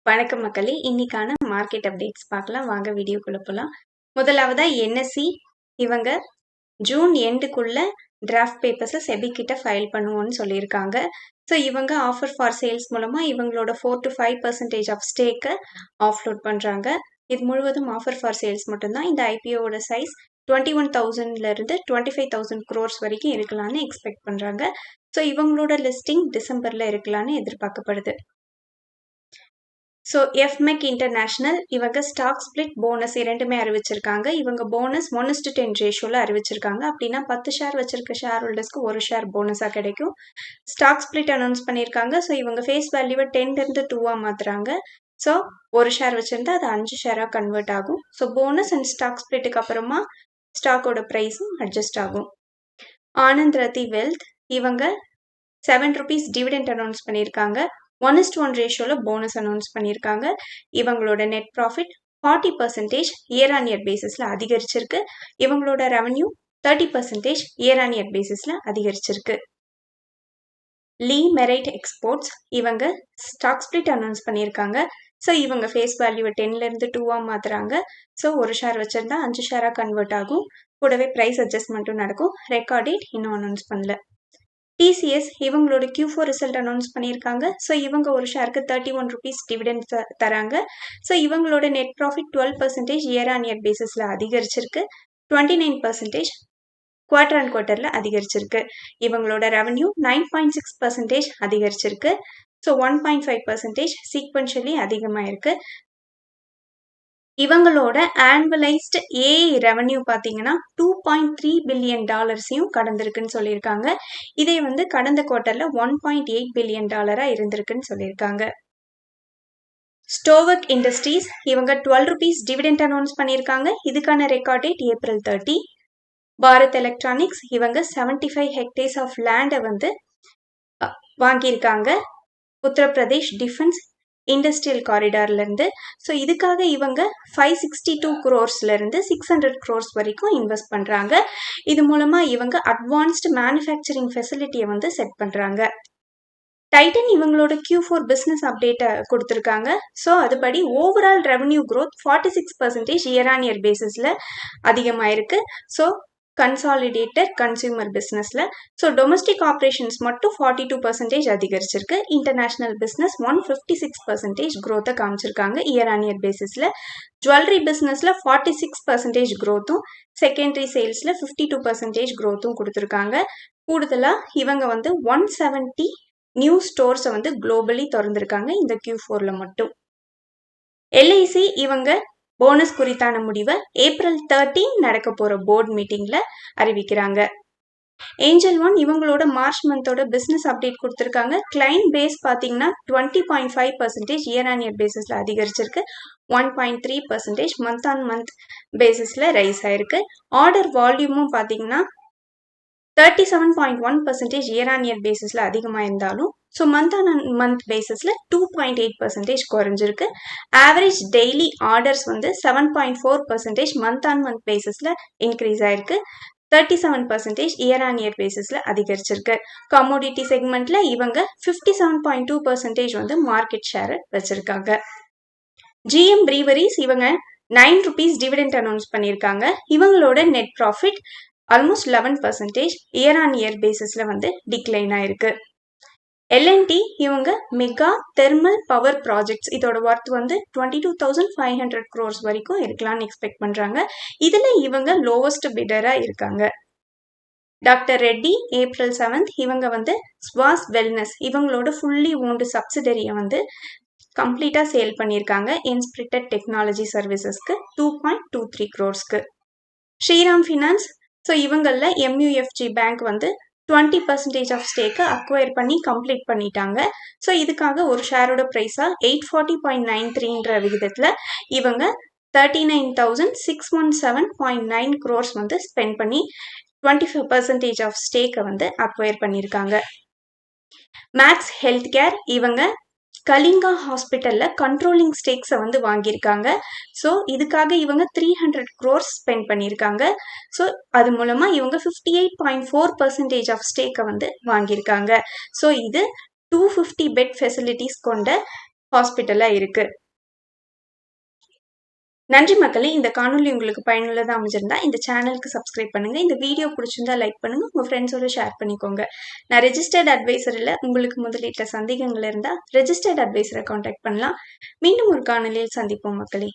வணக்கம் மக்களே, இன்னைக்கான மார்க்கெட் அப்டேட்ஸ் பார்க்கலாம். வாங்க வீடியோக்குள்ள போலாம். முதலாவதா என்எஸ்சி இவங்க ஜூன் எண்டுக்குள்ள டிராஃப்ட் பேப்பர்ஸை செபி கிட்ட ஃபைல் பண்ணுவோம்னு சொல்லியிருக்காங்க. ஸோ இவங்க ஆஃபர் ஃபார் சேல்ஸ் மூலமா இவங்களோட 4 to 5% ஆஃப் ஸ்டேக்கை ஆஃப்லோட் பண்றாங்க. இது முழுவதும் ஆஃபர் ஃபார் சேல்ஸ் மட்டும்தான். இந்த ஐபிஓட சைஸ் 21,000ல இருந்து 25,000 crores வரைக்கும் இருக்கலாம்னு எக்ஸ்பெக்ட் பண்றாங்க. ஸோ இவங்களோட லிஸ்டிங் டிசம்பர்ல இருக்கலாம்னு எதிர்பார்க்கப்படுது. ஸோ எஃப்மெக் இன்டர்நேஷனல் இவங்க ஸ்டாக் ஸ்பிளிட் போனஸ் இரண்டுமே அறிவிச்சிருக்காங்க. இவங்க போனஸ் 1:10 ரேஷியோவில் அறிவிச்சிருக்காங்க. அப்படின்னா 10 ஷேர் வச்சிருக்க ஷேர் ஹோல்டர்ஸ்க்கு 1 ஷேர் போனஸாக கிடைக்கும். ஸ்டாக் ஸ்பிளிட் அனௌன்ஸ் பண்ணியிருக்காங்க. ஸோ இவங்க ஃபேஸ் வேல்யூவை 10லேருந்து 2 மாற்றுறாங்க. ஸோ 1 ஷேர் வச்சிருந்தா அது 5 ஷேராக கன்வெர்ட் ஆகும். ஸோ போனஸ் அண்ட் ஸ்டாக் ஸ்பிளிட்டுக்கு அப்புறமா ஸ்டாக்கோட ப்ரைஸும் அட்ஜஸ்ட் ஆகும். ஆனந்த் ரத்தி வெல்த் இவங்க ₹7 டிவிடெண்ட் அனௌன்ஸ் பண்ணியிருக்காங்க. 1:1 ரேஷியோவில் போனஸ் அனௌன்ஸ் பண்ணியிருக்காங்க. இவங்களோட net profit 40% year on year பேசிஸில் அதிகரிச்சிருக்கு. இவங்களோட ரெவன்யூ 30% இயர் ஆன் இயர் பேசிஸில் அதிகரிச்சிருக்கு. லீ மெரைட் எக்ஸ்போர்ட்ஸ் இவங்க ஸ்டாக் ஸ்பிளிட் அனௌன்ஸ் பண்ணியிருக்காங்க. ஸோ இவங்க ஃபேஸ் வேல்யூவை 10லேருந்து 2 மாற்றுறாங்க. ஸோ 1 ஷேர் வச்சிருந்தா 5 ஷேராக கன்வெர்ட் ஆகும். கூடவே ப்ரைஸ் அட்ஜஸ்ட்மெண்ட்டும் நடக்கும். ரெக்கார்ட் டேட் இன்னும் அனௌன்ஸ் பண்ணல. டிசிஎஸ் இவங்களோட Q4 ரிசல்ட் அனௌன்ஸ் பண்ணியிருக்காங்க. ஸோ இவங்க 1 ஷேருக்கு ₹31 டிவிடெண்ட் தராங்க. ஸோ இவங்களோட net profit 12% year on year பேசிஸில் அதிகரிச்சிருக்கு. 29% குவார்டர் அண்ட் குவார்டரில் அதிகரிச்சிருக்கு. இவங்களோட ரெவன்யூ 9.6% அதிகரிச்சிருக்கு. ஸோ 1.5% சீக்வென்ஷியலி அதிகமாக இருக்கு. இவங்களோட ஆனுவலைஸ்டு ஏஐ ரெவன்யூ பார்த்தீங்கன்னா $2.3 பில்லியன் கடந்திருக்குன்னு சொல்லியிருக்காங்க. இதை கடந்த குவார்ட்டர்ல $1.8 பில்லியன் இருந்திருக்குன்னு சொல்லியிருக்காங்க. ஸ்டோவக் இண்டஸ்ட்ரீஸ் இவங்க ₹12 டிவிடெண்ட் அனௌன்ஸ் பண்ணியிருக்காங்க. இதுக்கான record date April 30. Bharat electronics இவங்க 75 ஹெக்டேர்ஸ் ஆஃப் லேண்டை வாங்கியிருக்காங்க உத்தரப்பிரதேஷ் டிஃபென்ஸ் இண்டஸ்ட்ரியல் காரிடார்ல இருந்து. ஸோ இதுக்காக இவங்க 562 crores இருந்து 600 crores வரைக்கும் இன்வெஸ்ட் பண்றாங்க. இது மூலமா இவங்க அட்வான்ஸ்டு மேனுஃபேக்சரிங் ஃபெசிலிட்டியை செட் பண்றாங்க. டைட்டன் இவங்களோட Q4 பிசினஸ் அப்டேட்டை கொடுத்துருக்காங்க. ஸோ அதுபடி overall revenue growth 46% year on year பேசிஸில் அதிகமாயிருக்கு. ஸோ கன்சாலிடேட்டட் கன்சியூமர் பிஸ்னஸில். ஸோ டொமஸ்டிக் ஆப்ரேஷன்ஸ் மட்டும் 42% அதிகரிச்சிருக்கு. இன்டர்நேஷ்னல் பிஸ்னஸ் 156% க்ரோத்தை காமிச்சிருக்காங்க இயர் ஆன் இயர் பேசிஸில். ஜுவல்லரி பிஸ்னஸில் 46% க்ரோத்தும், செகண்டரி சேல்ஸில் 52% க்ரோத்தும் கொடுத்துருக்காங்க. கூடுதலாக இவங்க 170 நியூ ஸ்டோர்ஸை குளோபலி திறந்திருக்காங்க இந்த Q4ல மட்டும். எல்ஐசி இவங்க போனஸ் குறித்தான முடிவை April 13 நடக்க போற போர்ட் மீட்டிங்ல அறிவிக்கிறாங்க. ஏஞ்சல் ஒன் இவங்களோட மார்ச் மந்தோட பிசினஸ் அப்டேட் கொடுத்திருக்காங்க. கிளைண்ட் பேஸ் பாத்தீங்கன்னா 20.5% இயர் ஆன் இயர் பேசிஸ்ல அதிகரிச்சிருக்கு. 1.3% மந்த் ஆன் மந்த் பேசிஸ்ல ரைஸ் ஆயிருக்கு. ஆர்டர் வால்யூமும் பாத்தீங்கன்னா 37.1% இயர் ஆன் இயர் பேசிஸ்ல அதிகமா இருந்தாலும் ஸோ மந்த் ஆன் மந்த் பேசிஸ்ல 2.8% குறைஞ்சிருக்கு. Average daily orders 7.4% month on month பேசிஸ்ல இன்க்ரீஸ் ஆயிருக்கு. 37% இயர் ஆன் இயர் பேசிஸ்ல அதிகரிச்சிருக்கு. கமோடிட்டி செக்மெண்ட்ல இவங்க 57.2% மார்க்கெட் ஷேர் வச்சிருக்காங்க. ஜிஎம் பிரீவரிஸ் இவங்க ₹9 டிவிடெண்ட் அனௌன்ஸ் பண்ணியிருக்காங்க. இவங்களோட net profit almost 11% year on year பேசிஸ்ல டிக்ளைன் ஆயிருக்கு. எல்என்டி இவங்க மெகா தெர்மல் பவர் ப்ராஜெக்ட்ஸ் இதோட ஒர்த் 22,500 crores வரைக்கும் இருக்கலாம்னு எக்ஸ்பெக்ட் பண்றாங்க. இதுல இவங்க லோவஸ்ட் பிடரா இருக்காங்க. டாக்டர் ரெட்டி April 7 இவங்க ஸ்வாஸ் வெல்னஸ் இவங்களோட ஃபுல்லி ஓன்டு சப்சிடரியை கம்ப்ளீட்டா சேல் பண்ணியிருக்காங்க. இன்ஸ்பிரிட்டட் டெக்னாலஜி சர்வீசஸ்க்கு 2.23 crores. ஸ்ரீராம் ஃபினான்ஸ் ஸோ இவங்கள MUFG பேங்க் 20% ஆஃப் ஸ்டேக்கை அக்வயர் பண்ணி கம்ப்ளீட் பண்ணிட்டாங்க. ஸோ இதுக்காக ஒரு ஷேரோட ப்ரைஸா 840.93ன்ற விகிதத்தில் இவங்க 39,617.9 crores ஸ்பெண்ட் பண்ணி 25% ஆஃப் ஸ்டேக்கை அக்வயர் பண்ணியிருக்காங்க. மேக்ஸ் ஹெல்த் கேர் இவங்க கலிங்கா ஹாஸ்பிட்டல்ல கண்ட்ரோலிங் ஸ்டேக்ஸை வாங்கியிருக்காங்க. ஸோ இதுக்காக இவங்க 300 crores ஸ்பெண்ட் பண்ணியிருக்காங்க. ஸோ அது மூலமா இவங்க 58.4% ஆஃப் ஸ்டேக்கை வாங்கியிருக்காங்க. ஸோ இது 250 பெட் ஃபெசிலிட்டிஸ் கொண்ட ஹாஸ்பிட்டலா இருக்கு. நன்றி மக்களே. இந்த காணொளி உங்களுக்கு பயனுள்ளதா அமைஞ்சிருந்தா இந்த சேனலுக்கு சப்ஸ்கிரைப் பண்ணுங்க. இந்த வீடியோ பிடிச்சிருந்தா லைக் பண்ணுங்க. உங்க ஃப்ரெண்ட்ஸோட ஷேர் பண்ணிக்கோங்க. நான் ரெஜிஸ்டர்ட் அட்வைசர் இல்ல. உங்களுக்கு முதலீட்டுல சந்தேகங்கள் இருந்தா ரெஜிஸ்டர்ட் அட்வைசரை கான்டாக்ட் பண்ணலாம். மீண்டும் ஒரு காணொளியில் சந்திப்போம் மக்களே.